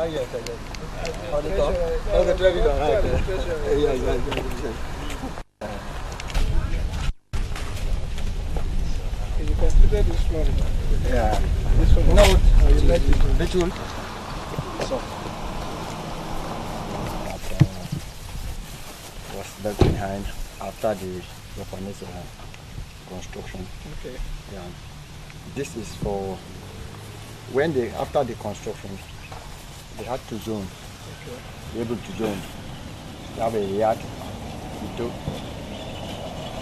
yes, I get. On the top. Okay, treasure. Right. Yeah. Can you consider this one? Yeah. This one? No, You like it? ritual. So. Was left behind after the Japanese construction. Okay. Yeah. This is for when they after the construction they had to zone. Okay. Be able to zone. They have a yard to do,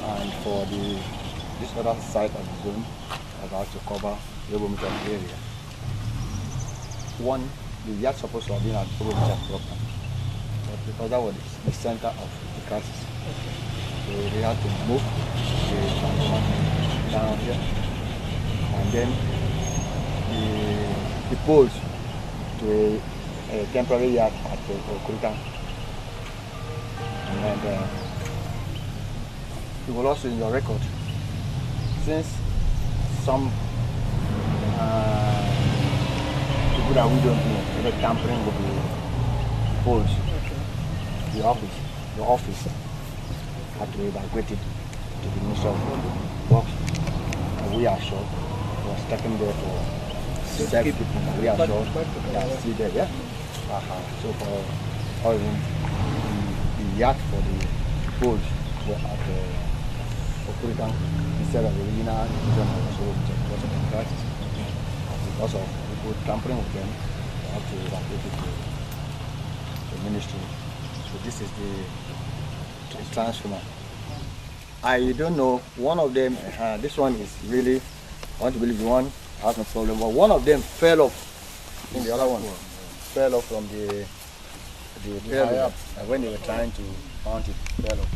and for this other side of the zone about to cover the meter area. One, the yard supposed to have been at the meter proper, but because that was the center of the crisis, so they had to move the transformer down here, and then the poles to a temporary yard at the Okpo. And you will also in your record, since some people that we don't know, the tampering with the poles, your office had to evacuate it to the Ministry of Works. And we are sure it was taken there for safe people. We are sure that still there, yeah? So for all the yard for the poles were at Okpo instead of the original crisis. Because of people tampering with them, they have to evacuate it to the ministry. So this is the transformer. I don't know, one of them, this one is really, I want to believe the one has no problem, but one of them fell off. I think the other one fell off from the high when they were trying to mount it, fell off.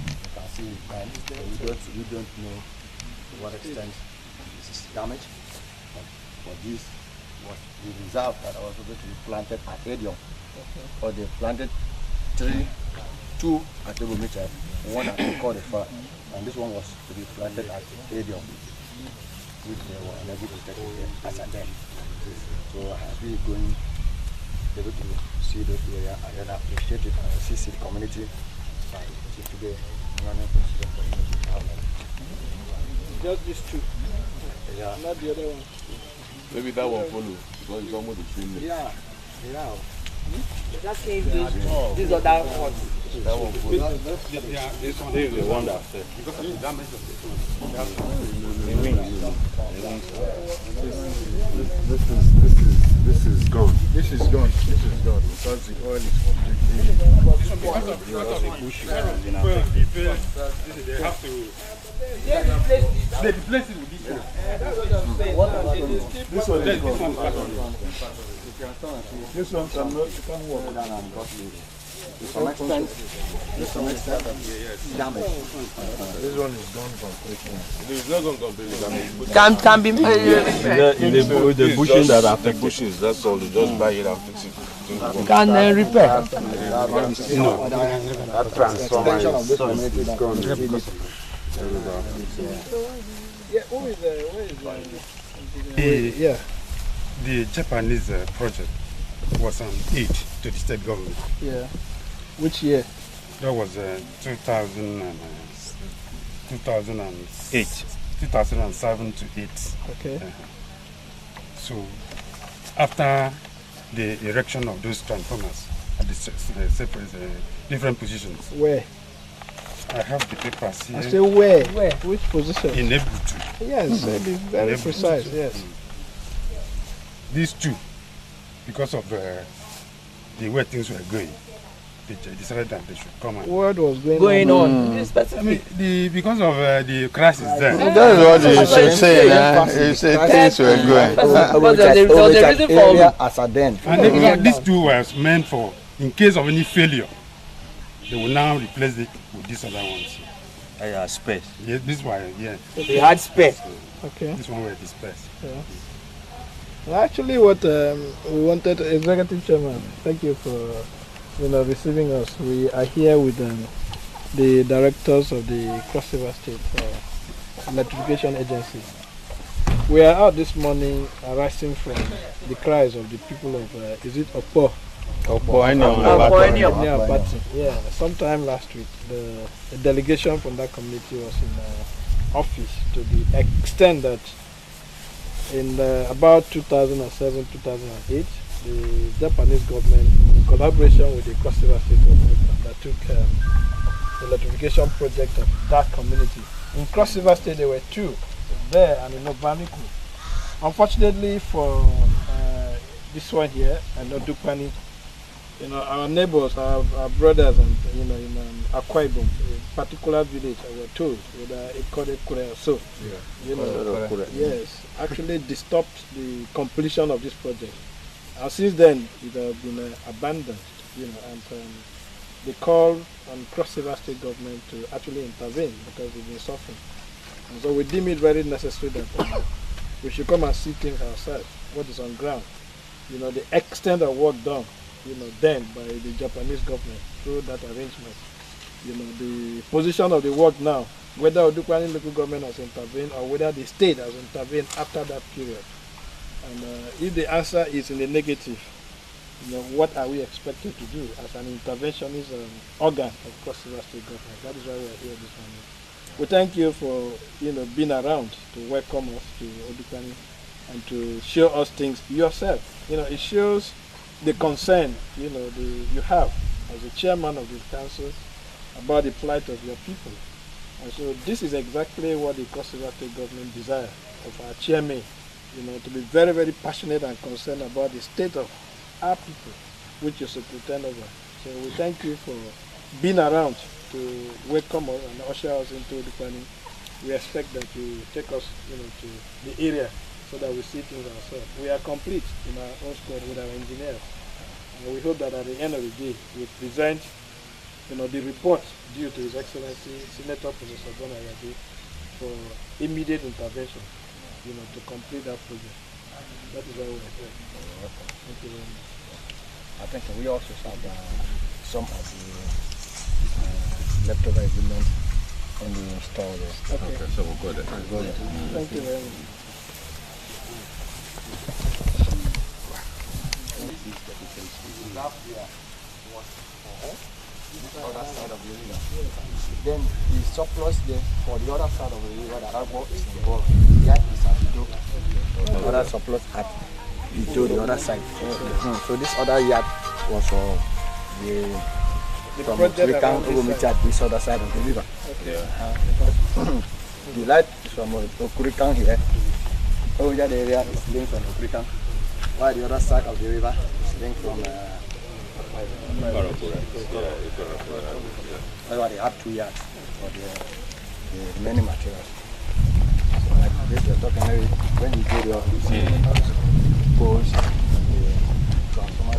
You can see it, and we don't know to what extent this is damaged. But this was the reserve that was supposed to be planted at Edion. Or they planted two at Ogomecha, one at Okpo, and this one was to be planted at Edion, which they were unable to take it as a them. So I have been going able to see those areas and appreciate it and assist the community by today running procedure for Just these two. yeah. Not the other one. Maybe that one follow because it's almost the same. Yeah. Just came these other ones. That one follow. Yeah, this one is the one that fell. Because of the damage of the stone. This is gone. This is gone. This is gone because the oil is completely. They have to. They replace it with this one. This one is This gone. one is back on. This one cannot work. To some extent damage. This one is gone completely. It is not gone completely damaged. can be The bushing that after bushes, that's all. You just buy it and fix it. can repair. That transformer is gone. Yeah, who is yeah. The Japanese project was an aid to the state government. Yeah. Which year? That was 2007 to 8. Okay. So after the erection of those transformers at the separate different positions, Where? I have the papers here. I say where? Where? Which position? In Ebutu. Yes, very precise. Yes. These two, because of the way things were going, they decided that they should come and. What was going on? I mean, because of the crisis there. That's what they should say. They say things were going. As a den. And these two were meant for, in case of any failure, they will now replace it with these other ones. Space. Yeah, this one, yeah. They had space. Okay. This one were dispersed. Yeah. Well, actually, what we wanted, Executive Chairman, thank you for receiving us. We are here with the directors of the Cross River State Electrification Agency. We are out this morning arising from the cries of the people of, is it Okpo? Yeah, sometime last week, the delegation from that community was in office to the extent that in about 2007-2008, the Japanese government, in collaboration with the Cross River State government, undertook the electrification project of that community. In Cross River State, there were two, there and in Obamiku. Unfortunately for this one here, and Odupani, our neighbors, our brothers, and in Akwa Ibom, a particular village, I was told, so yes, actually disturbed the completion of this project. And since then, it has been abandoned, and they called on Cross River State government to actually intervene because they've been suffering. And so we deem it very necessary that we should come and see things ourselves, what is on ground. The extent of work done, then by the Japanese government through that arrangement. The position of the work now, whether Odukwani local government has intervened or whether the state has intervened after that period. And if the answer is in the negative, what are we expected to do as an interventionist organ of Cross River State government? That is why we are here this morning. We thank you for being around to welcome us to Odukwani and to show us things yourself. It shows the concern you have as a chairman of the council about the plight of your people. And so this is exactly what the Cross River State government desires of our chairman, to be very, very passionate and concerned about the state of our people, which you should pretend over. So we thank you for being around to welcome us and usher us into the planning. We expect that you take us to the area so that we see things ourselves. We are complete in our own squad with our engineers. And we hope that at the end of the day, we present the report due to His Excellency Senator Professor Bonayade for immediate intervention to complete that project. That is why we are here. Thank you very much. I think we also have some of the leftover equipment on the store there. Okay, so we'll go there. Thank you very much. Other side of the river. Then the surplus there for the other side of the river that Okpo is involved. That is at the other surplus at the other side. So this other yard was for from Okurikan at this other side of the river. Okay. The light is from Okurikan here. Over the area is linked from Okurikan, while the other side of the river is linked from they have 2 yards for the remaining materials. So like this, you're talking maybe when you go there, you see poles, the transformer,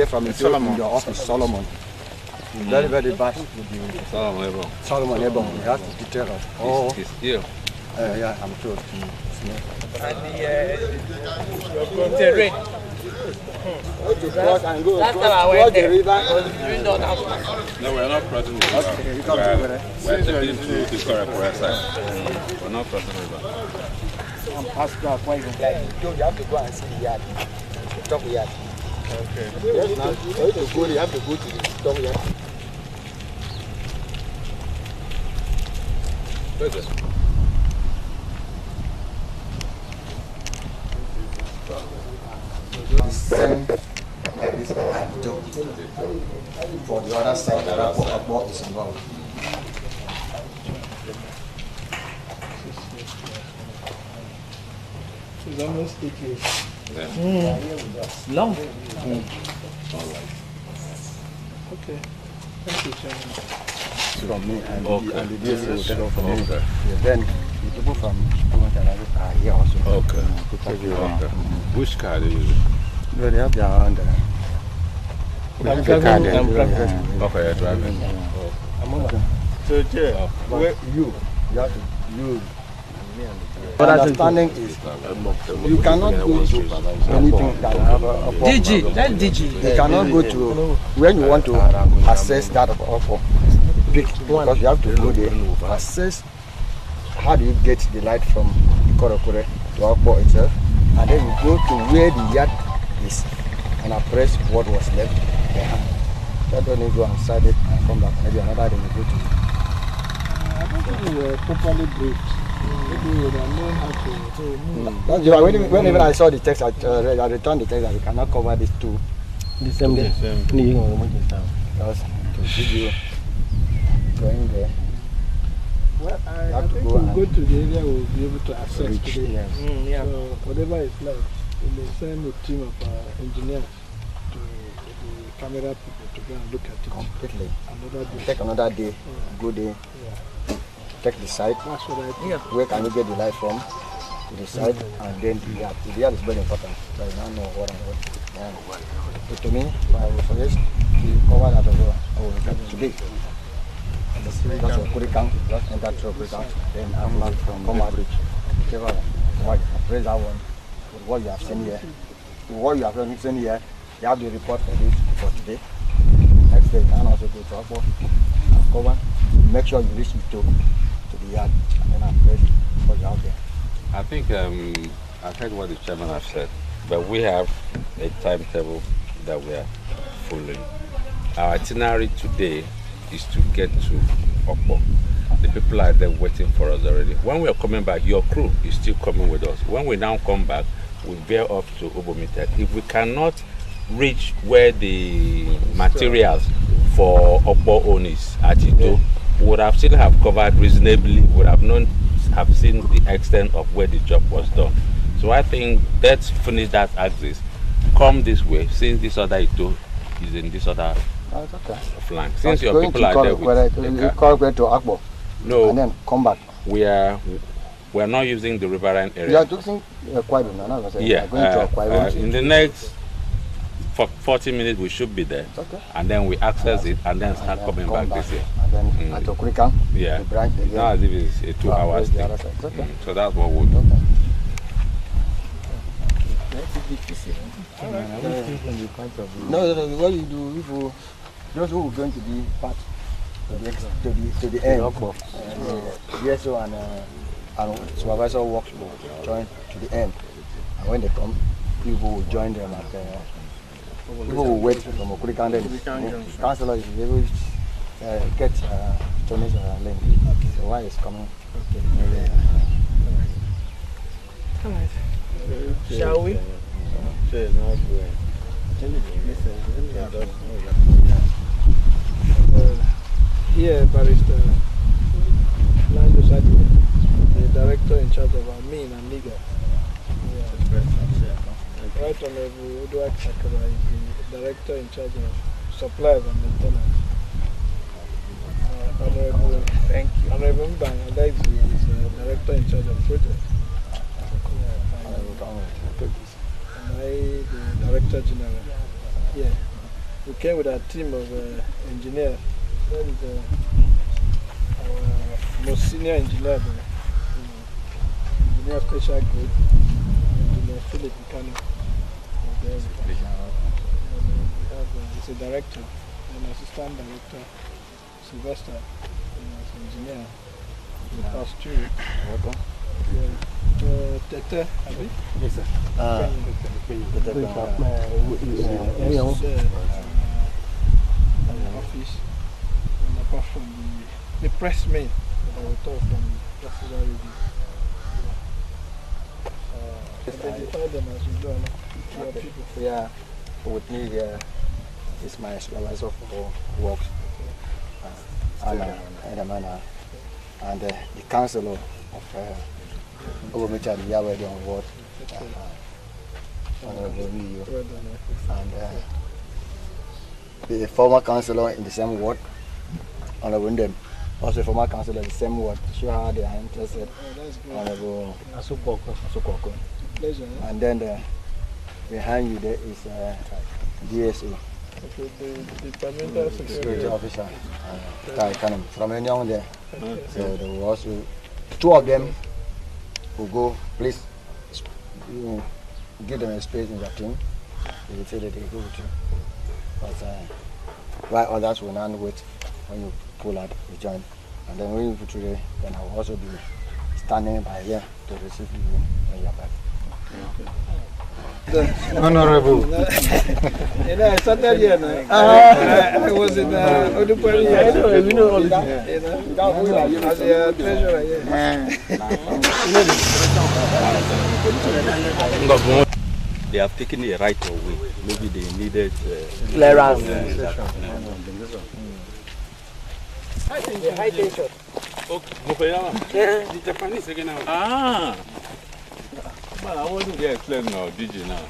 from your office, Solomon. Very, very bad with the Solomon Ebon. He has to take us. Oh, he's here. Yeah, I'm sure. And the rain. Last time I went there, during the announcement. No, we're not crossing the river. Okay, you come to We're taking through the correct side. We're not crossing the river. So I'm past that point. You have to go and see the yard. Top yard. Okay. Yes, now, for you to go, you have to go to the top yard. Where's it? Send this for the other side that Okpo is involved. It's almost 8 years. Yeah. Long. Okay. Thank you, Chairman. From me and Okay. the DSA will take off from me. Okay. Yeah, then The people from Kumantan are here also. Okay. Okay. Which car do you use? No, they have their own. The car there. Okay, you're driving. So, Chair, where You have to use. But understanding is you cannot go to anything that have a DG, that DG. You cannot go to when you want to access that of Okpo, because you have to go there, assess how do you get the light from Korokore to Okpo itself, and then you go to where the yard is and press what was left behind. So don't you go inside it and come back. Maybe another day you go to. I don't think we were properly briefed. Maybe we would have known how to move. That's why whenever I saw the text, I returned the text that we cannot cover these two. The same day. Because to give you going there. Well, I have to think go we'll and go to the area we'll be able to access reach, today. yes. Yeah. So whatever is left, we may send a team of engineers to the camera people to go and look at it. Completely. Another day. Take another day, go there, take the site. That's what I think. Where can you get the light from? To the site, and then the yard. The yard is very important. So I don't know what and what. Yeah. But to me, I will suggest to cover that as well. I will look at today. That's Kurikang, enter through Kurikang, then I'm back from the bridge. Whichever one. Raise that one. With what you have seen here. With what you have seen here, you have the report for this for today. Next day, you can also go to Okpo and cover. Make sure you reach to the yard, and then I'm ready for you out there. I think I heard what the chairman has said, but we have a timetable that we are following. Our itinerary today is to get to Okpo. The people are there waiting for us already. When we are coming back, your crew is still coming with us. When we now come back, we veer off to Obomita. If we cannot reach where the materials for Okpo owners at Ito, we would have still have covered reasonably, would have seen the extent of where the job was done. So I think let's finish that axis, come this way, since this other Ito is in this other flank. Since your people are there with the car. To Okpo. No, and then come back. we are not using the riverine area. You are using Kwaibu, no? Yeah, going to Kwaibu. in the next 40 minutes we should be there, and then we access it and then start coming back this year. And then at Okurikang, Yeah, the branch again. now as if it's a 2 hours thing. So that's what we'll do. No, what you do, if you, those who are going to be part to the end, VSO and supervisor works will join to the end, and when they come, people will join them at people will wait from Okurikang. Then councillor is able to get donation link. So why is coming? Shall we? Here, Barrister Lando Sadie, the director in charge of admin and legal. Right Honorable Uduak Sakara is the director in charge of supplies and maintenance. Honorable, thank you. Honorable Mbang Alexi is the director in charge of projects. And I, the director general. Yeah. We came with a team of engineers. That is our most senior engineer, engineer special grade, engineer Philip Ikano. He's a director, an assistant director, Sylvester, as engineer. That's true. Tete, Abi? Yes, sir. Office, and apart from the pressmen that I will talk from National Review. Identify them as we go along to our people. Yeah, with me here is my supervisor for works, Anna Edamana, and the councillor of Obomita, the Yahweh on ward, Honorable Mio, and the former councillor in the same ward, Honorable Ndem, Also, former councillor, the same word. Show how they are interested. That's good. Honorable Asukoko. Asukoko. Pleasure. Yeah? And then behind you there is DSO, Okay, the departmental security secretary. officer, from Enyong there. Okay. So there will also two of them will go. Please, give them a space in the team. They will say that they go with you. But while others will not wait when you pull out, you join. And then when you put today, then I will also be standing by here to receive you when you are back. Honorable. You know, I started here now. I was in Odupari. I know, we know all this. As a treasurer here. They have taken it right away. Maybe they needed Clearance. High tension. The Japanese again now. Ah! But I wasn't there explain now, did you now?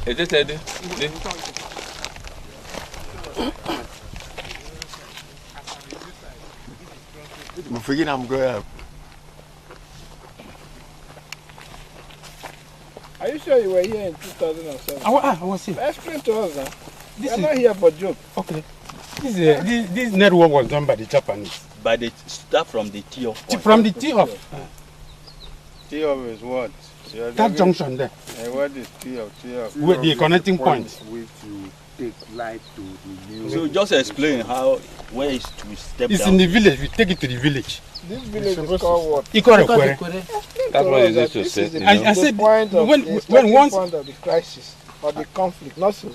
Is it Eddie? I'm thinking I'm going. Are you sure you were here in 2007? I was here. Explain to us now. This We're is not here for joke. okay. This network was done by the Japanese. But they start from the T of point. From the T of T of is what? that junction there, What is T of? T of? with the connecting point. Which you take light to the new. So just explain how, where is to step It's down. in the village. We take it to the village. This village is called what? Ikorekwere. That's what it is to say. This is you I know. said the point of when the starting once point of the crisis or the conflict, not so.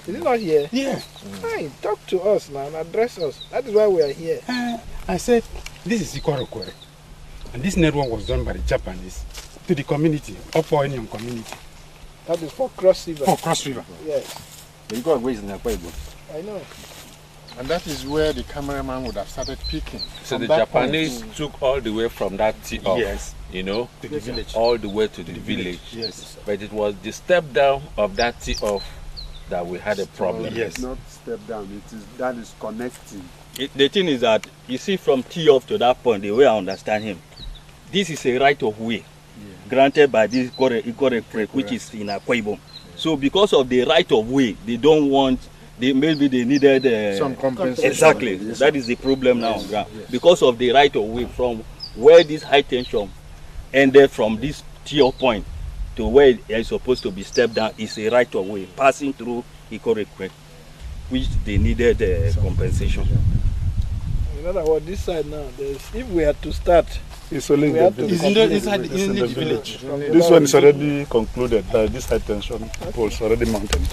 Is it not here? yeah, Fine, talk to us now and address us. That is why we are here. I said this is Ikorekwere, and this network was done by the Japanese to the community, Okpo Indian community, That is for Cross River. for Cross River. Yes, You got ways in the Okpo. I know. And that is where the cameraman would have started picking. So From the that Japanese point. took all the way from that T of, Yes. you know, To the village. all the way to the village. Yes. But it was the step down of that T of that we had a problem. Yes. Not step down. That is connecting. The thing is that, you see, from T off to that point, the way I understand him, this is a right of way granted by this Ikorekwere, which is in Akwa Ibom. So because of the right of way, they don't want, maybe they needed Some compensation. Exactly. That is the problem now on ground. Because of the right of way from where this high tension ended from this T point to where it is supposed to be stepped down is a right of way passing through Ikorekwere, which they needed compensation. In other words, this side now, if we are to start, It's only we have to It's complete inside the village. from the This other one is side. already concluded. This high tension poles already mounted.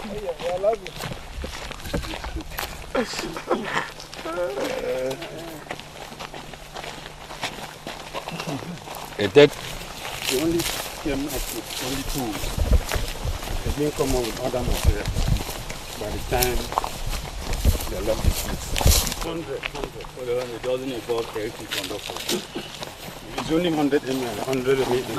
I love you. It did. They only came up with only tools. They didn't come up with other material. By the time they left the place. 100. It doesn't involve electric conductor. It's only 100 ml, 100 ml.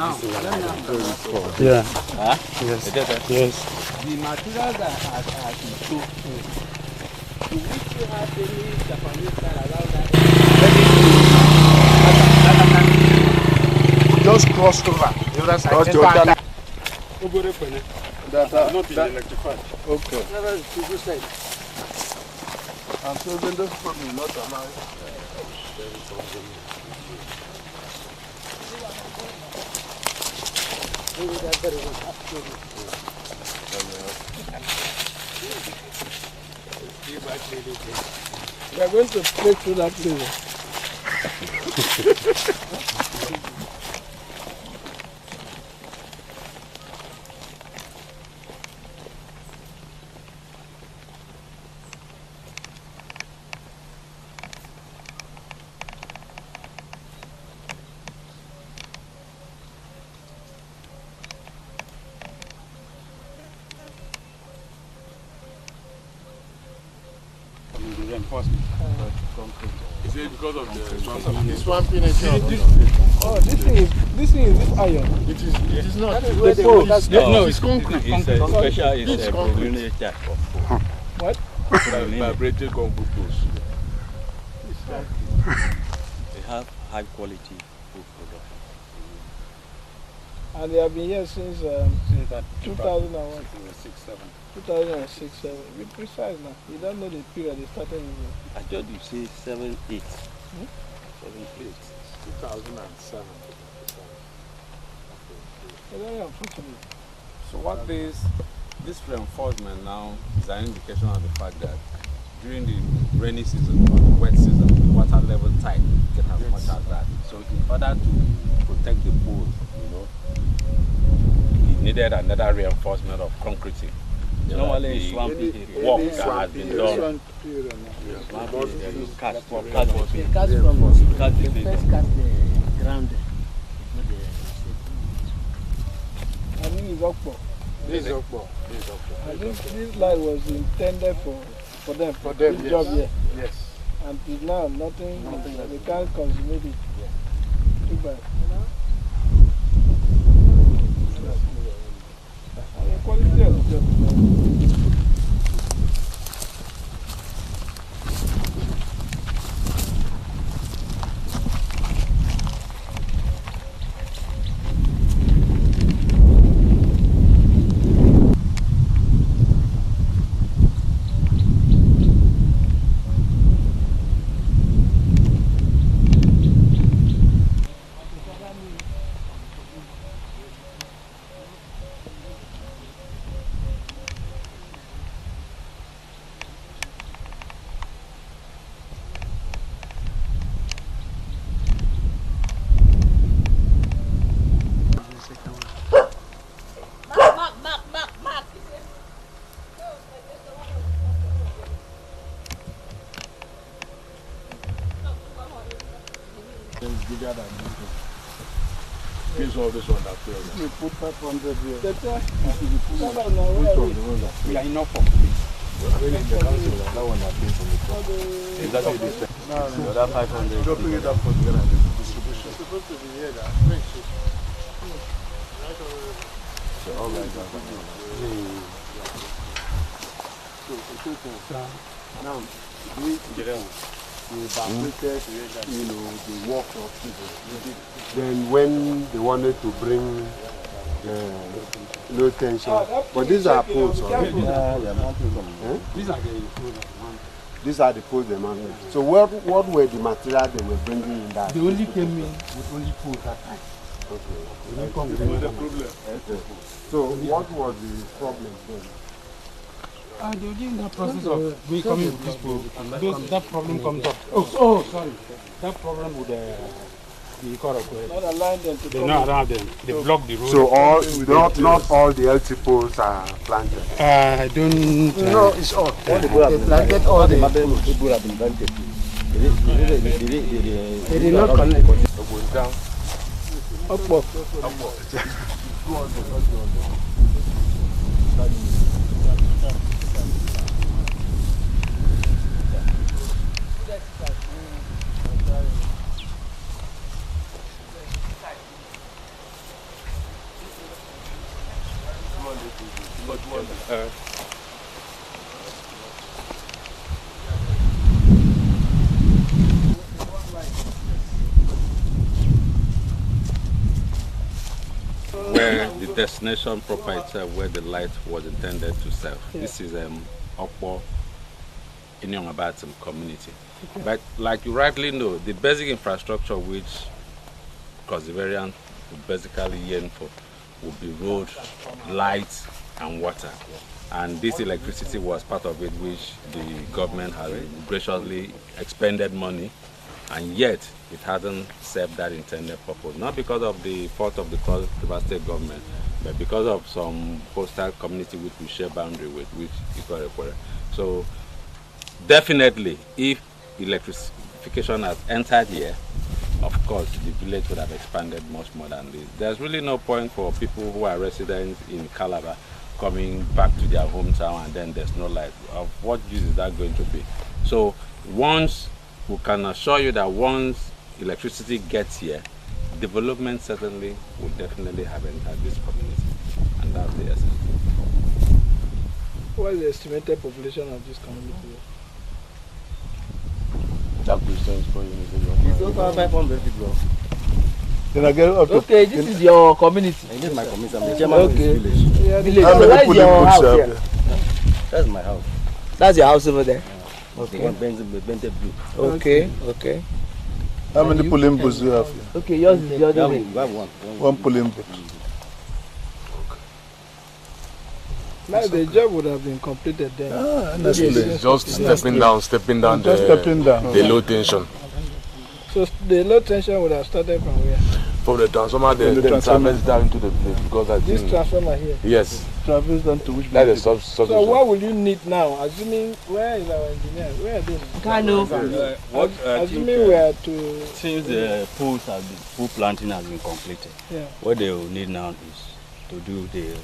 Yeah. Huh? Yes. It did. Yes. The materials that are in show, do we still have any Japanese that allow that? Just crossed over. The other side. That are not been electrified. Okay. And so then those probably not allowed. We are going to play through that place. reinforcement. Is it because of the swamp nature? Oh, this thing is this iron. It is not. That is where they put that. No, it's concrete. It's a special, It's it's a concrete. preliminary type of What? vibrated concrete poles? They have high quality food production. And they have been here since Since that 2001. 2006-7. 2006, 7. Be precise now. You don't know the period they started using. I thought you say 7, 8. 7, 8. 2007. It's very unfortunate. So what this reinforcement now is an indication of the fact that during the rainy season or the wet season, the water level tide get as much as that. So in order to protect the pool, it needed another reinforcement of concreting. Normally the swampy work area. that has been done. Swampy area, you cut They cast from cut the they first cut the ground. I think it's Okpo. This is Okpo. I think this line was intended for them. For them, this yes. job here. Yes. And till now, nothing, they can't consummate it. Too bad. And the quality of the job. It's bigger than this one. This one, this one that failed. We put 500 here. That's why. Which one? The one that We are in Okpo. I mean, in the council, that one that came from the top. Is that what this? The other 500. Don't bring it up for the distribution. It's supposed to be here, that. So all guys are now, we evaluated, the work of people. Then when they wanted to bring low tension, but these are poles already. These are the poles they mounted. So what were the material they were bringing in that? They only came in with only poles that time. Okay. They didn't come with the problem. Okay. So what was the problem then? They were in that process of we coming with this pole. That problem comes up. Oh, sorry. That problem with the car of Not align them to They come no, I in. don't have them. They block the road. So not all the LT poles are planted. I don't. No, it's all. They planted all the People have invented. They did not connect. Okpo. Where the destination proper itself, where the light was intended to serve. Yeah. This is Okpo in Yongabatim community. But like you rightly know, the basic infrastructure which Cosiverian would basically yearn for would be road, light and water. And this electricity was part of it, which the government has graciously expended money, and yet it hasn't served that intended purpose. Not because of the fault of the Cross River State government, but because of some coastal community which we share boundary with, which is Ikore. So definitely, if electrification has entered here, of course, the village would have expanded much more than this. There's really no point for people who are residents in Calabar coming back to their hometown and then there's no light. Of what use is that going to be? So once we can assure you that once electricity gets here, development certainly will definitely have entered this community, and that's the essence. What is the estimated population of this community? That question is for you, It's over 500 people. Then I get up to Okay, this is your community. This is my community. I'm the chairman of this village. Yeah, Village. how So many where is people your in house books here? here? That's my house. That's your house over there. Okay. One Bente blue. Okay. Okay. How many polling booths do you have here? Okay. Yours is yours. That Is one, that one. One polling booth. now the job would have been completed then. Honestly. Just stepping down Just stepping down. the low tension. So the low tension would have started from where? From the transformer, From the then transformer. travels down into the place because I This think transformer here. yes, Travels down to which that is So substation. what will you need now? Assuming where is our engineer? Where are they? Assuming we are to Since the pool planting has been completed, yeah. what they will need now is to do the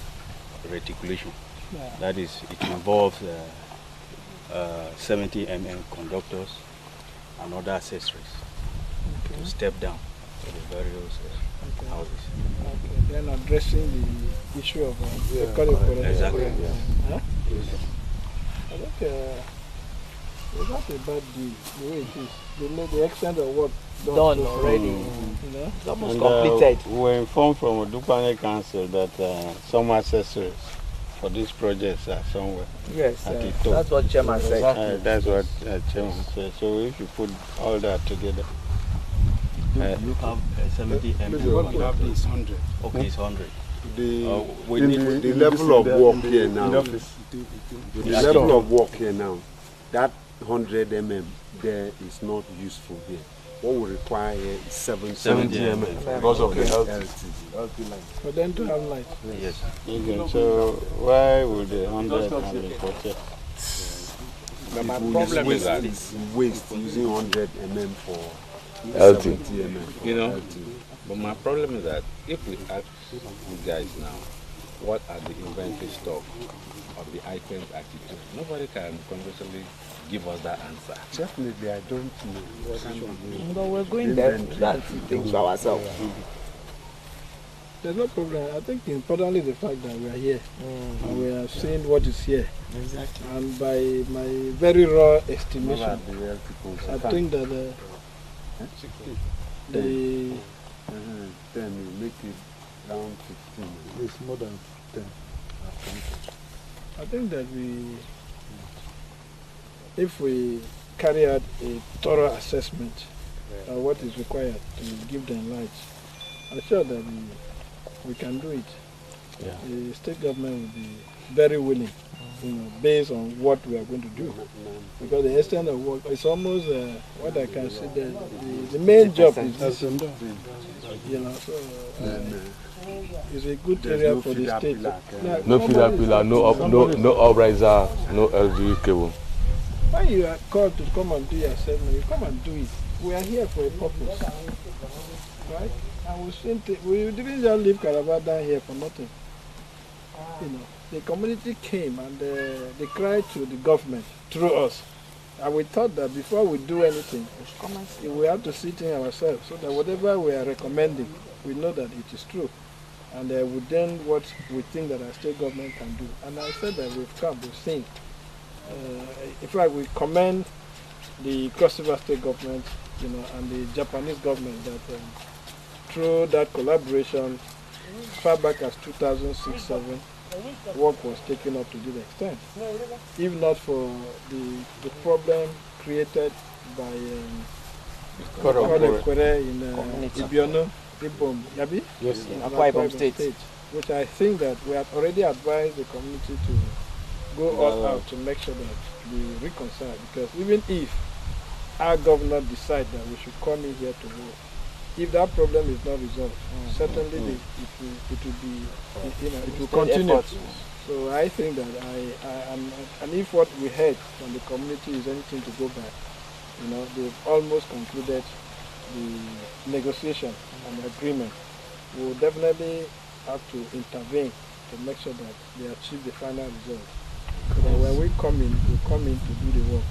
reticulation. Yeah. That is, it involves 70 conductors and other accessories to step down to the various houses. Okay. Then addressing the issue of economic Exactly. Huh? I think it's not a bad deal the way it is. The extent of work done already. You know, It's almost completed. We were informed from Dupane Council that some accessories for these projects are somewhere. Yes. At the top. That's what chairman said. That's what Chairman said. So if you put all that together, You have 70 we have this 100. Okay, it's 100. The level of work here now, the level of work here now, that 100 there is not useful here. What we require here is 70 mm because of the health. for them to have light. Yes. Okay, so why would the 100 have been protected? But my problem is that waste using 100 for Healthy. 70 you know, but my problem is that if we ask you guys now, what are the inventory stock of the items at it, nobody can conventionally give us that answer. Definitely, I don't know. But we're going there to that things for ourselves. There's no problem. I think importantly the fact that we are here and we are seeing what is here. Exactly. And by my very raw estimation, I think that the 10 make it down 15. It's more than 10. I think that if we carry out a thorough assessment of what is required to give them lights, I'm sure that we can do it. Yeah. The state government will be very willing, based on what we are going to do. Because the extent of work, it's almost what I can see that the main job is this. So it's a good area for the state. No feeder pillar, no upriser, no LV cable. When you are called to come and do your assessment, you come and do it. We are here for a purpose, right? And we didn't just leave Calabar down here for nothing. The community came and they cried to the government through us. And we thought that before we do anything, we have to sit in ourselves so that whatever we are recommending, we know that it is true. And we then what we think that our state government can do. And I said that we've come, we've seen. In fact, we commend the Cross River State government, and the Japanese government that through that collaboration, far back as 2006-07, work was taken up to this extent. If not for the problem created by Okpo in Ibiono, Ibom, Yabi? Yes, in Akwa Ibom State. Which I think that we have already advised the community to go all out to make sure that we reconcile. Because even if our governor decides that we should come in here to work, if that problem is not resolved, certainly it will continue. So I think that and if what we heard from the community is anything to go by, they've almost concluded the negotiation and agreement. We will definitely have to intervene to make sure that they achieve the final result. So that when we come in to do the work.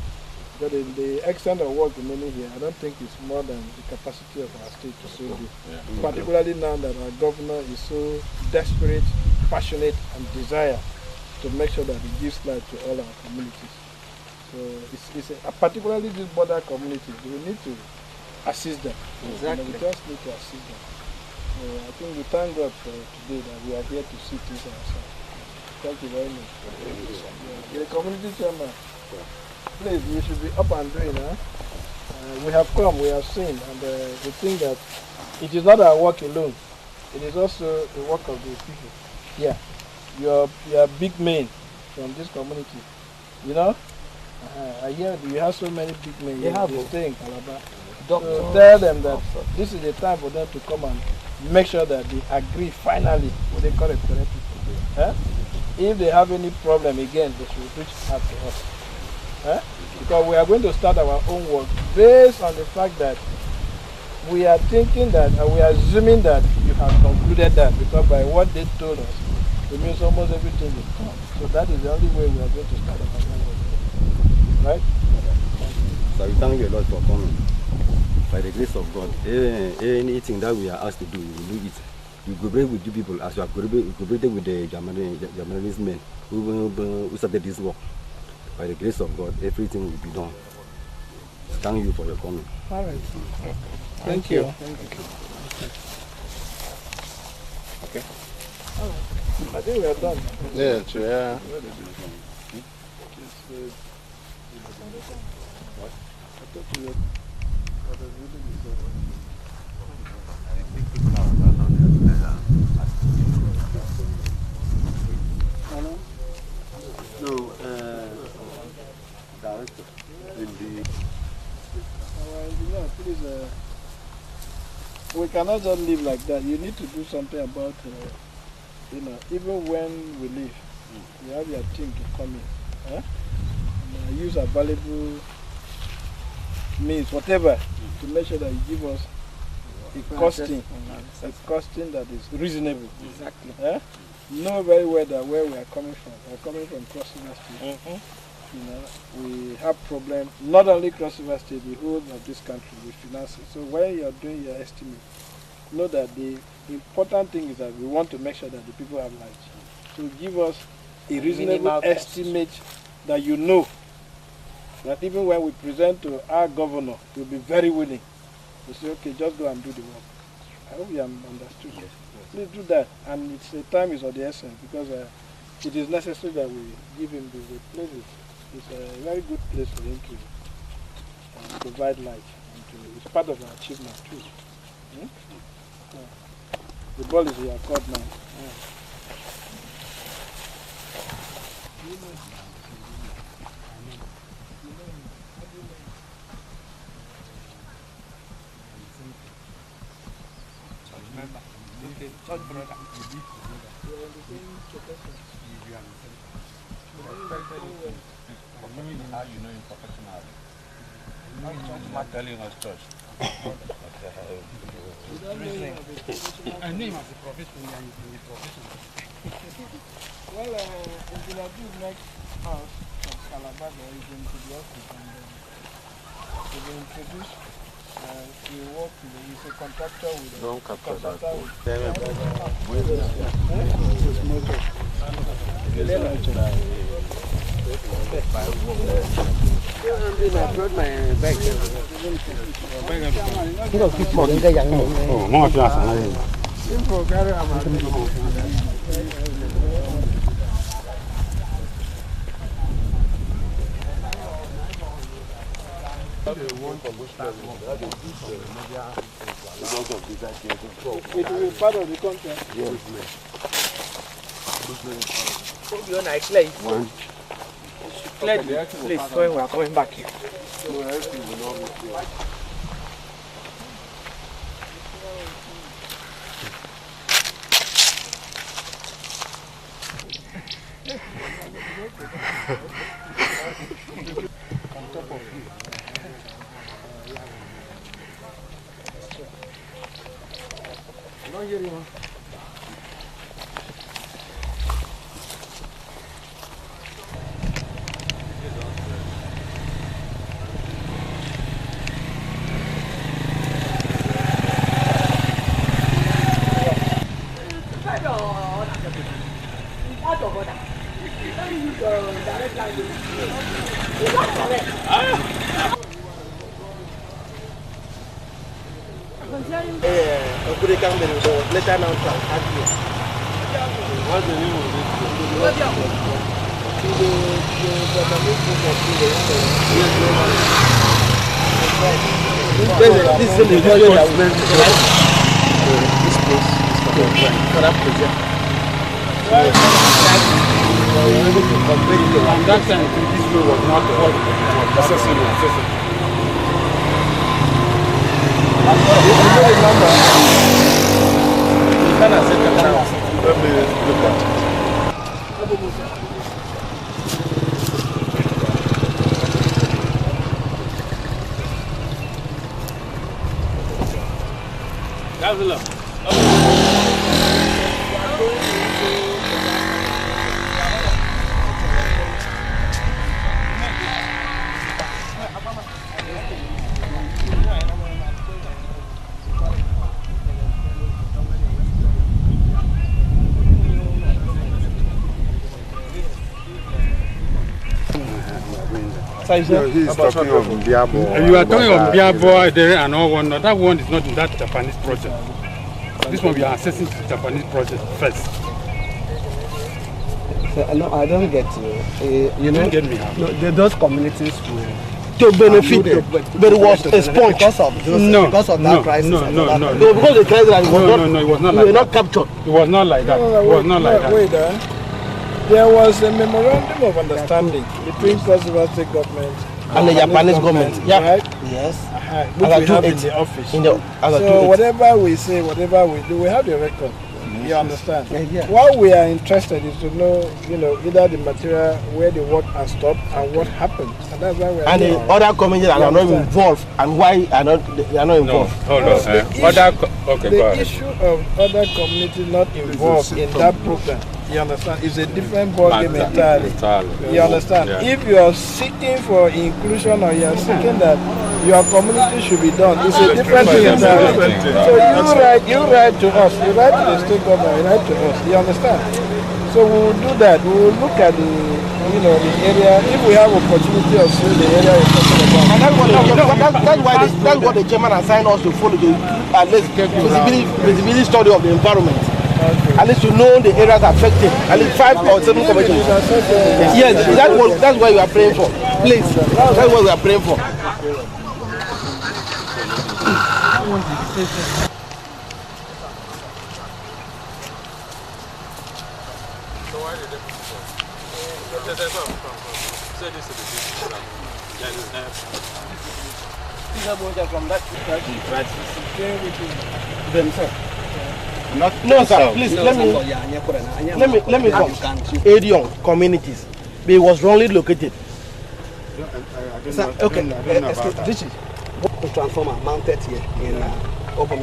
But in the extent of work remaining here, I don't think it's more than the capacity of our state to so do. Particularly now that our governor is so desperate, passionate, and desire to make sure that he gives life to all our communities. So particularly these border communities, we need to assist them. Exactly. We just need to assist them. So I think we thank God for today that we are here to see this ourselves. Thank you very much. The community chairman, please, we should be up and doing. We have come, we have seen, and we think that it is not our work alone. It is also the work of the people. Yeah, you are big men from this community. You know, I hear you have so many big men. They stay in Calabar. So tell them that this is the time for them to come and make sure that they agree finally with the correct people. If they have any problem again, they should reach out to us. Because we are going to start our own work based on the fact that we are thinking that, we are assuming that you have concluded that, because by what they told us, it means almost everything is done. So that is the only way we are going to start our own work. Right? So we thank you a lot for coming. By the grace of God, anything that we are asked to do, we will do it. We cooperate with you people as we have cooperated with the Japanese men who started this work. By the grace of God, everything will be done. Thank you for your coming. All right. Thank you. Okay. All right. I think we are done. Yeah, sure. Yeah. No, director. Our engineer, please, we cannot just live like that. You need to do something about, even when we leave, you have your team to come in. And, use available means, whatever, to make sure that you give us a costing that is reasonable. Exactly. Know very well that where we are coming from. We are coming from Cross River State. We have problems, not only Cross River State, the whole of this country with finances. So when you are doing your estimate, know that the important thing is that we want to make sure that the people have lives. So give us a reasonable estimate that you know that even when we present to our governor, he will be very willing to say, okay, just go and do the work. I hope you have understood. Yes. Please do that. And it's the time is of the essence, because it is necessary that we give him the place. It's a very good place for him to provide light. And it's part of our achievement too. The ball is in your court now. How you know him professionally? Not telling us church. I know him as a professional and he's a professional. Well, Engineer do next house from Calabar, he's going to the office and he's been introduced. We work with he's a contractor with Don't capture that. I brought my bag. It will be part of the contract. Yes. One. Please, when we are coming back here. No, everything will not be clear. Later now, What's the name of this? This is the area that we went to. This place is for that project. And that time, this road was not accessible. Let me look at it. No, he's talking of Biabo. You are talking of Biabo there and all one. That one is not in that Japanese project. This one we are assessing the Japanese project first. No, I don't get you. You know, don't get me. No, those communities will to benefit, but it was a sponge because of that crisis. No, because the crisis was it was not like that. Not captured. It was not like that. It was not like that. Wait, there was a memorandum of understanding between Cross River State government and the Japanese government. Yeah. Right? Yes. Which we have in the office. So whatever we say, whatever we do, we have the record. You understand? Yeah. What we are interested is to know, either the material, where the work has stopped, and what happened. And that's why we are and the other communities that are not involved, and why they are not involved. Hold on. The issue of other communities not involved in that program, you understand, is a different ballgame entirely. You understand? Yeah. If you are seeking for inclusion or you are seeking that your community should be done, it's a different thing entirely. So you write to us, you write to the state government, you write to us. You understand? So we will do that. We will look at the area. If we have opportunity of seeing the area is talking about. And that's what the chairman assigned us to follow the feasibility study of the environment. Okay. At least to know the areas affected. At least 5 or 7 commissions. Yes, that's what we are praying for. Please, that's what we are praying for. No, sir. Please let me come. Adion communities. It was wrongly located. Sir, okay. This is the transformer mounted here in Okpo.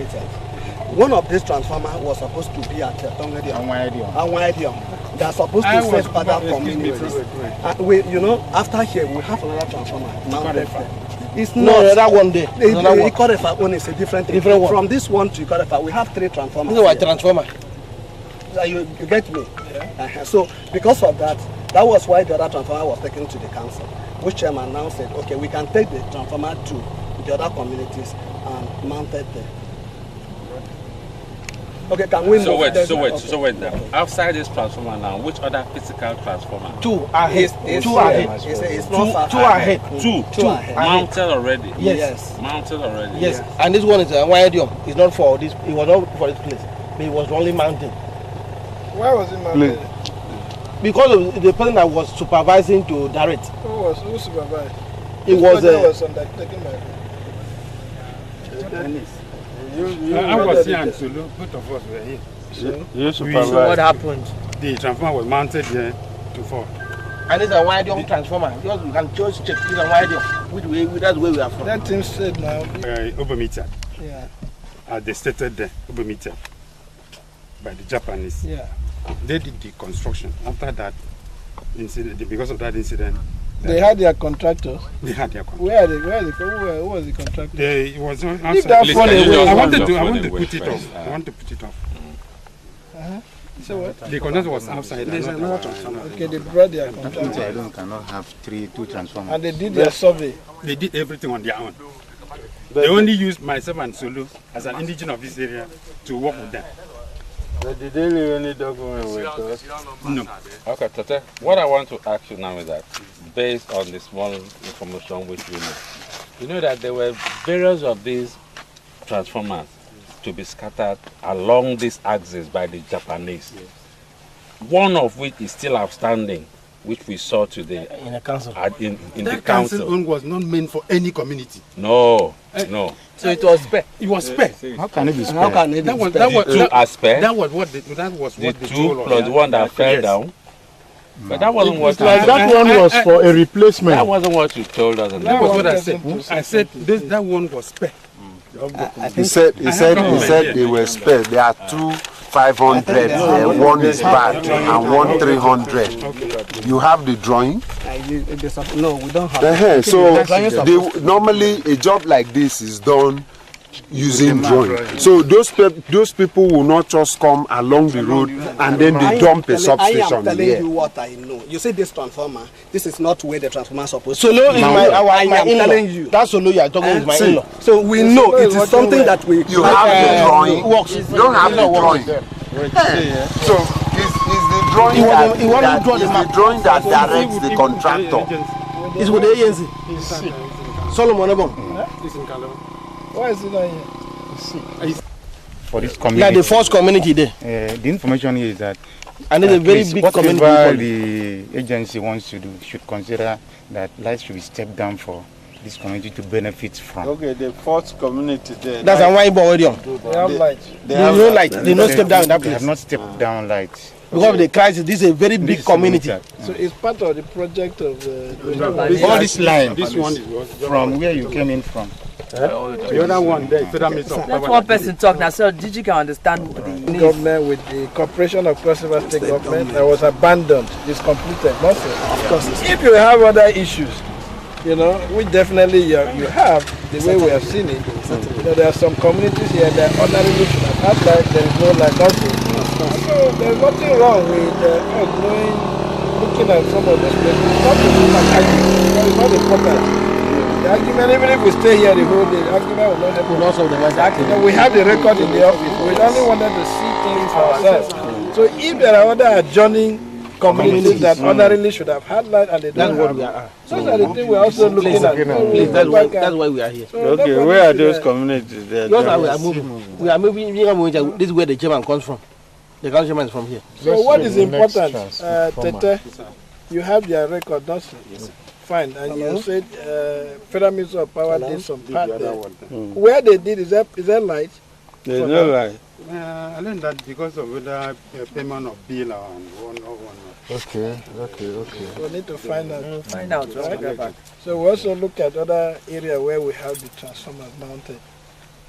One of these transformers was supposed to be at Anwaidion. They are supposed to serve other communities. After here we have another transformer mounted there. It's not that one day. The Ikorefa one is a different one. From this one to Ikorefa, we have 3 transformers. This is a transformer. You get me? Yeah. So because of that, that was why the other transformer was taken to the council, which chairman now said, okay, we can take the transformer to the other communities and mount it there. Okay, can we So wait now. Outside this transformer now, which other physical transformer? 2 ahead. 2 ahead. It's not 2 ahead. 2 mounted already. Yes. Mounted already. Yes. And this one is a Wadium. It's not for this. It was not for this place. But it was only mounted. Why was it mounted? Because of the person that was supervising to direct. Who supervised? It was undertaken by Dennis. I was here and Sulu, both of us were here. So what happened? The transformer was mounted here to fall. And it's a Wadium transformer. Because we can just check it's a Wadium. That's where we are from. That thing said now. Obermeter. Yeah. They stated there, Obermeter, by the Japanese. Yeah. They did the construction. After that incident, because of that incident, they had their contractors. They had their contractors. Who was the contractor? It was outside. Leave that phone away. I want to put it off. I want to put it off. So what? The contractor was outside. There's another transformer. Okay, they brought their contractor. Cannot have 2 transformers. And they did their survey. They did everything on their own. They only use myself and Solo as an indigenous of this area to work with them. But did they leave any document with us? No. Okay, Tete, what I want to ask you now is that, based on the small information which we know, you know that there were various of these transformers to be scattered along this axis by the Japanese. Yes. One of which is still outstanding, which we saw today in the council. In that the council one was not meant for any community. No, no. So it was spare. It was spare. How can it be spare? How can it be spare? That was what the two plus the one that fell down. But that wasn't what that one was for a replacement. That wasn't what you told us. That was what I said. I said that one was spare. He said they were spare. There are two 500, one is bad, and one 300. You have the drawing? No, we don't have. So normally a job like this is done using drawing. So those people will not just come along the road and then they dump a substation. I am telling you what I know. You see this transformer, this is not where the transformer is supposed to be. Solo is I am telling you. That's Solo you are talking is my in-law. So we know it is something that we... You have the drawing. You don't have the drawing. So is the drawing that directs the contractor? It's with the ANC. Solomon Ebon. Why is it not here? For this community. Like the first community there. The information is that and it's a very big community. Whatever the agency wants to do should consider that lights should be stepped down for this community to benefit from. Okay, the fourth community there. That's a wine already on. They have lights. They have no light. They don't step down in that place. They have not stepped down lights. Because of the crisis, this is a very big community. So it's part of the project of all this line. This one is from where you came in from. The other one there, let one person talk now so Gigi can understand the government with the Corporation of Cross River State Government that was abandoned, is completed. Nothing. Of course, if you have other issues, you know, which definitely you have, the way we have seen it, you know, there are some communities here that ordinarily should have had light, there is no light, nothing. So there's nothing wrong with looking at some of those places. It's not to look at argument, it's not important. The argument, even if we stay here the whole day, the argument will not help. Will also we have the record in the office. We only wanted to see things for ourselves. So if there are other adjoining communities that ordinarily should have had light and they don't have, those are the things we're also looking at. That's why we are here. So okay, where are those communities there? We are moving. We are moving. This is where the chairman comes from. The council chairman is from here. So what is important, Tete, you have their record, don't you? Yes. Fine, and you said Federal Ministry of Power did some part there. Where they did, is that light? There's no light. I learned that because of whether payment of bill and one. Okay. We need to find out. Find out. Right? So we also look at other area where we have the transformers mounted.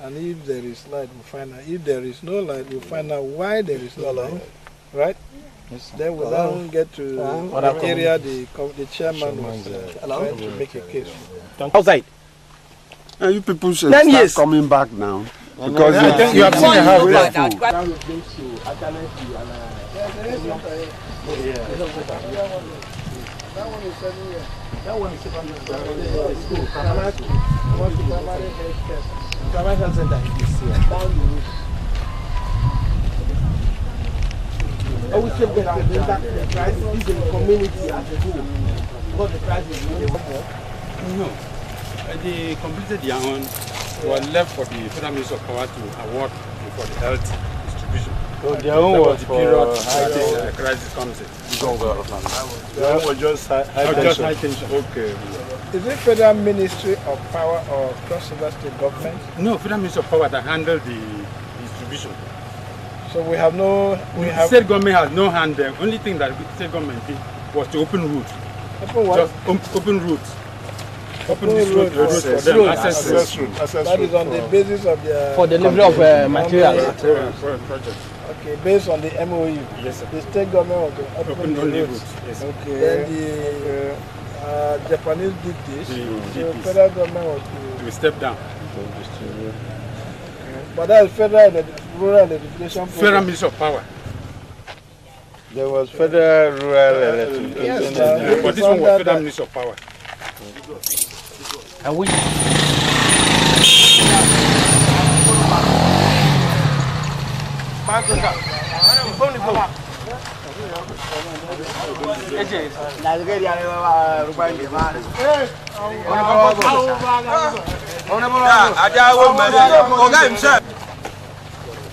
And if there is light, we'll find out. If there is no light, we'll find out why there is no light. Right? Yes, then we don't get to the area the chairman was trying to make a case. Outside. You people should start coming back now. Because you have seen how we are. That one is 7 years. That one is 7 years. School. Primary health center is here. Down the road. We still get the crisis in the community as a whole. Because the crisis is really no. They completed their own. Were left for the Federal Ministry of Power to award for the health distribution. So their own was the period the crisis comes in. Their own was just high tension. Okay. Is it Federal Ministry of Power or Cross River State Government? No, Federal Ministry of Power that handled the distribution. So we have no... State government has no hand there. Only thing that the state government did was to open routes. Open what? Just open routes. Open this road for them. Access route. That is on the basis of the... For delivery of materials. Project. Okay, based on the MOU. Yes, sir. The state government was to open only routes. Yes. Okay. Then the Japanese did this. The federal government was to step down. But that is federal rural electrification. Federal Ministry of Power. There was federal rural electrification. Yes, but this one was Federal Ministry of Power. And we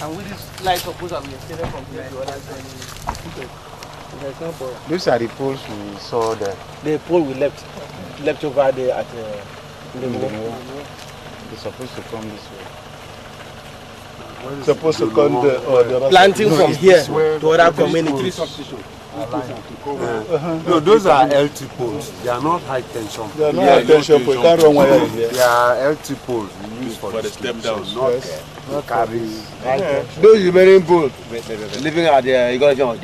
And with this light proposal, we extended from here to other side. Those are the poles we saw there. The pole we left over there at the They're supposed to come this way. Supposed to come the other planting No, from it's here this way. to other These communities. No, those are LT poles. They are not high tension. They are not high tension poles. You can't run wire in here. They are LT poles we use for the step down, not carry. Those remaining poles living at the ecological of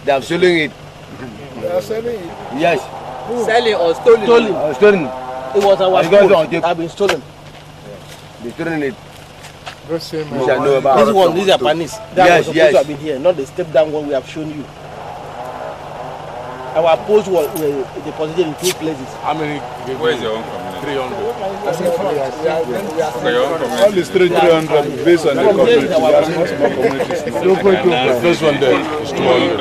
they are selling it. They are selling it. Yes. Selling or stolen? Stolen. It was our pole that have been stolen. They stolen it. Those same You shall know about This one, these are panis. That Yes, was supposed yes. to have been here, not the step down one we have shown you. Our poles were deposited in 2 places. How many? Where is your own community? 300. all is 300 based on the community. There are small communities. This one there is 200.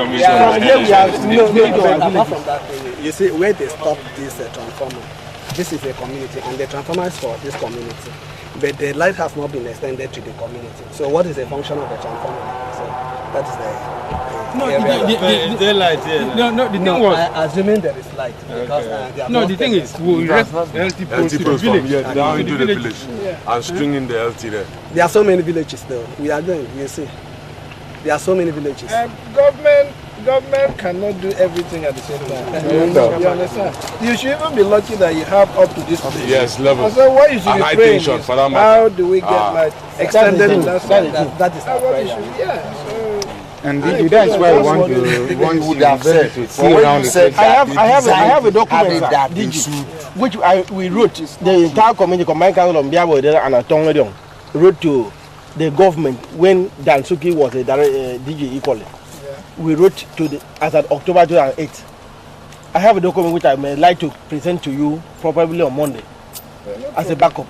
Apart from that, you see, where they stop this transformer, this is a community, and the transformer is for this community. But the light has not been extended to the community. So what is the function of the transformer? So that is the daylight here. No, the thing was. Assuming there is light. Because, No, the thing is, we rest LT poles to the village. Down into the village and stringing the LT there. There are so many villages though. We are doing, you see. There are so many villages. Government cannot do everything at the same time. You understand? You should even be lucky that you have up to this place. Yes, level. So what you should And be high praying tension is, for that how matter. do we get light extended in that side? That is our What you prayer. should, yeah. So And that's why we want to see around the place. I have a document which we wrote. The entire community, combined council of Biabo and Atongedion, wrote to the government when Dansuki was a DG equally. We wrote to as at October 2008. I have a document which I may like to present to you probably on Monday as a backup.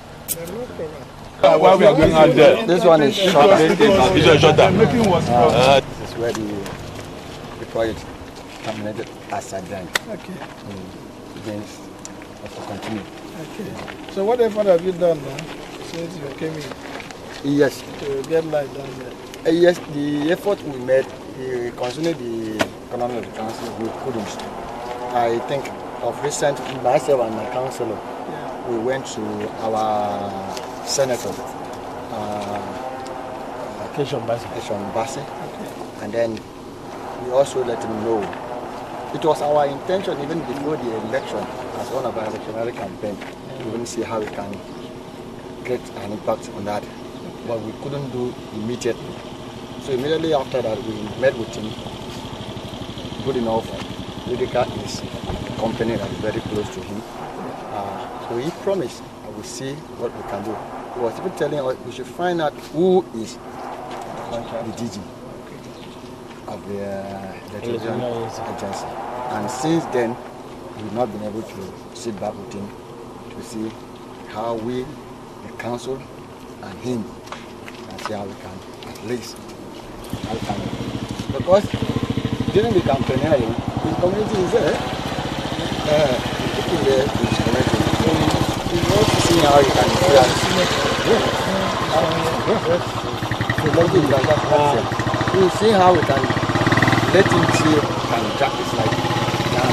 Why we are going out there? This one is short. This is short. This is where the project terminated as a then. okay. Then to continue. Okay. So what effort have you done now since you came in Yes. to get light down there? Yes, the effort we made concerning the economy of the council, we couldn't. I think of recent, myself and my councillor, we went to our senator, Cation Bassi, and then we also let him know. It was our intention even before the election, as one of our electionary campaign, to even see how we can get an impact on that, but we couldn't do immediately. So immediately after that, we met with him. Good enough, Udica is a company that is very close to him. So he promised that we'll see what we can do. He was even telling us we should find out who is the DG of the electrician agency. And since then, we've not been able to sit back with him to see how we, the council, and him, can see how we can at least. Because during the campaign, the community is there. People there is connected. So we want to see how you can do that. We see how we can let him see and track this light down.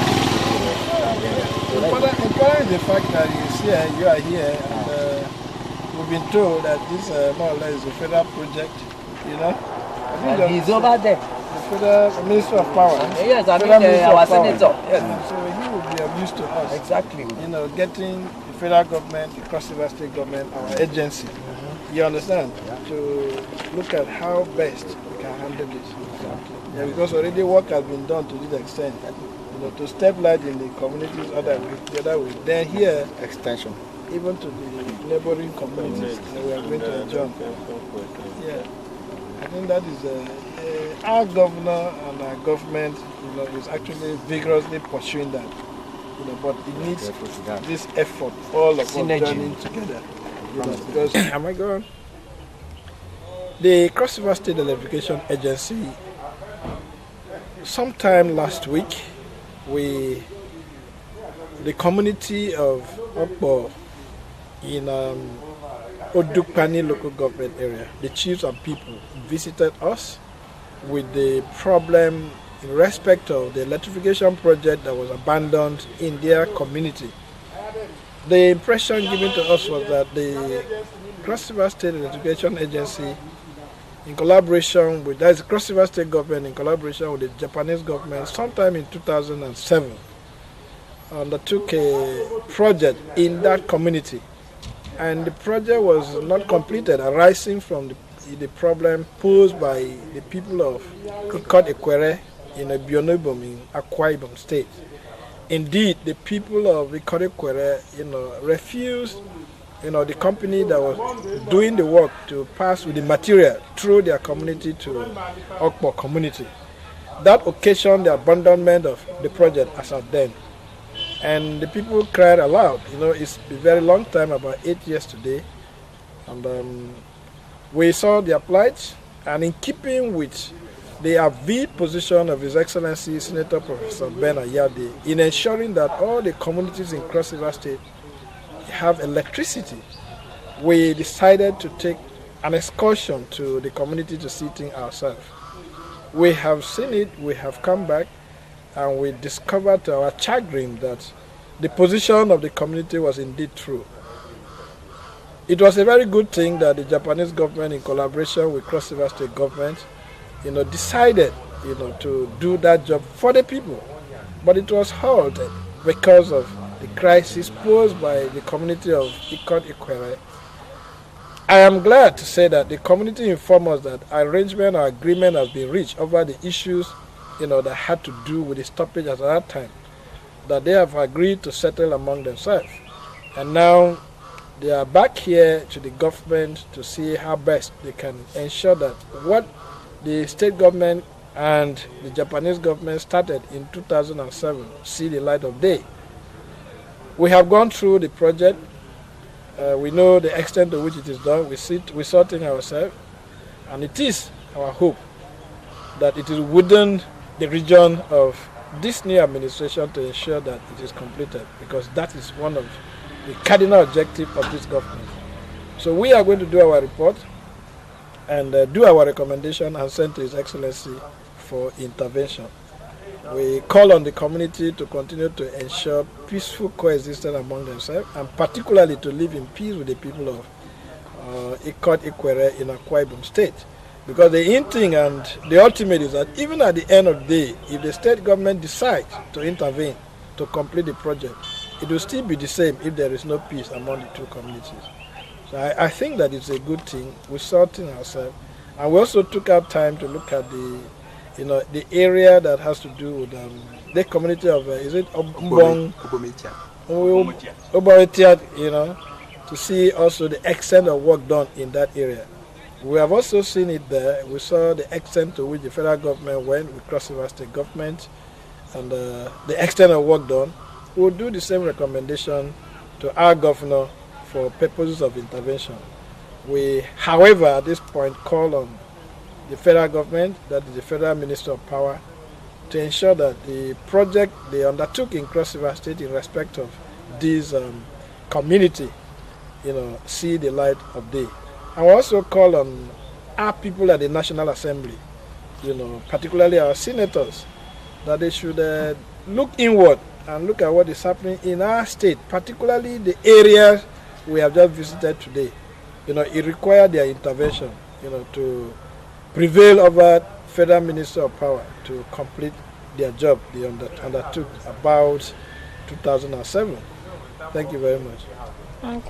Important is the fact that you are here, and we've been told that this more or less is a federal project, you know. And he's over there. The federal Minister of Power. Yes, I mean our senator. Yes. So he will be of use to us. Exactly. You know, getting the federal government, the Cross River State government, our agency. You understand? To look at how best we can handle this. Yeah, because already work has been done to this extent. You know, to step light in the communities the other way. Then here, extension. Even to the neighboring communities that we are going to enjoy. Yeah. I think that is our governor and our government, you know, is actually vigorously pursuing that. You know, but it needs this effort, all of us joining together. Because, am I going? The Cross River State Electrification Agency, sometime last week, the community of Okpo in Odukpani local government area, the chiefs and people visited us with the problem in respect of the electrification project that was abandoned in their community. The impression given to us was that the Cross River State Electrification Agency, in collaboration with, that is the Cross River State government in collaboration with the Japanese government, sometime in 2007, undertook a project in that community. And the project was not completed, arising from the problem posed by the people of Ikot-Ikwere in Bionobom in Akwa Ibom State. Indeed, the people of Ikot-Ikwere, refused, the company that was doing the work to pass with the material through their community to Okpo community. That occasioned the abandonment of the project as at then. And the people cried aloud. It's a very long time, about 8 years today. And we saw their plight, and in keeping with the avid position of His Excellency Senator Professor Ben Ayade in ensuring that all the communities in Cross River State have electricity, we decided to take an excursion to the community to see things ourselves. We have seen it, we have come back, and we discovered to our chagrin that the position of the community was indeed true. It was a very good thing that the Japanese government, in collaboration with Cross River State government, decided, to do that job for the people. But it was halted because of the crisis posed by the community of Ikot-Ikwere. I am glad to say that the community informed us that arrangement or agreement has been reached over the issues, that had to do with the stoppage at that time, that they have agreed to settle among themselves. And now they are back here to the government to see how best they can ensure that what the state government and the Japanese government started in 2007 see the light of day. We have gone through the project. We know the extent to which it is done. We saw things ourselves, and it is our hope that it is within the region of this new administration to ensure that it is completed, because that is one of the cardinal objectives of this government. So we are going to do our report and do our recommendation and send to His Excellency for intervention. We call on the community to continue to ensure peaceful coexistence among themselves, and particularly to live in peace with the people of Ikot-Ikwere in Akwa Ibom State. Because the in thing and the ultimate is that even at the end of the day, if the state government decides to intervene to complete the project, it will still be the same if there is no peace among the two communities. So I think that it's a good thing. We saw things ourselves, and we also took our time to look at the area that has to do with the community of is it Obometia, to see also the extent of work done in that area. We have also seen it there. We saw the extent to which the federal government went with Cross River State government, and the extent of work done. We will do the same recommendation to our governor for purposes of intervention. We, however, at this point call on the federal government, that is the Federal Minister of Power, to ensure that the project they undertook in Cross River State in respect of this community, see the light of day. I will also call on our people at the National Assembly, particularly our senators, that they should look inward and look at what is happening in our state, particularly the areas we have just visited today. It required their intervention, to prevail over Federal Minister of Power to complete their job they undertook about 2007. Thank you very much.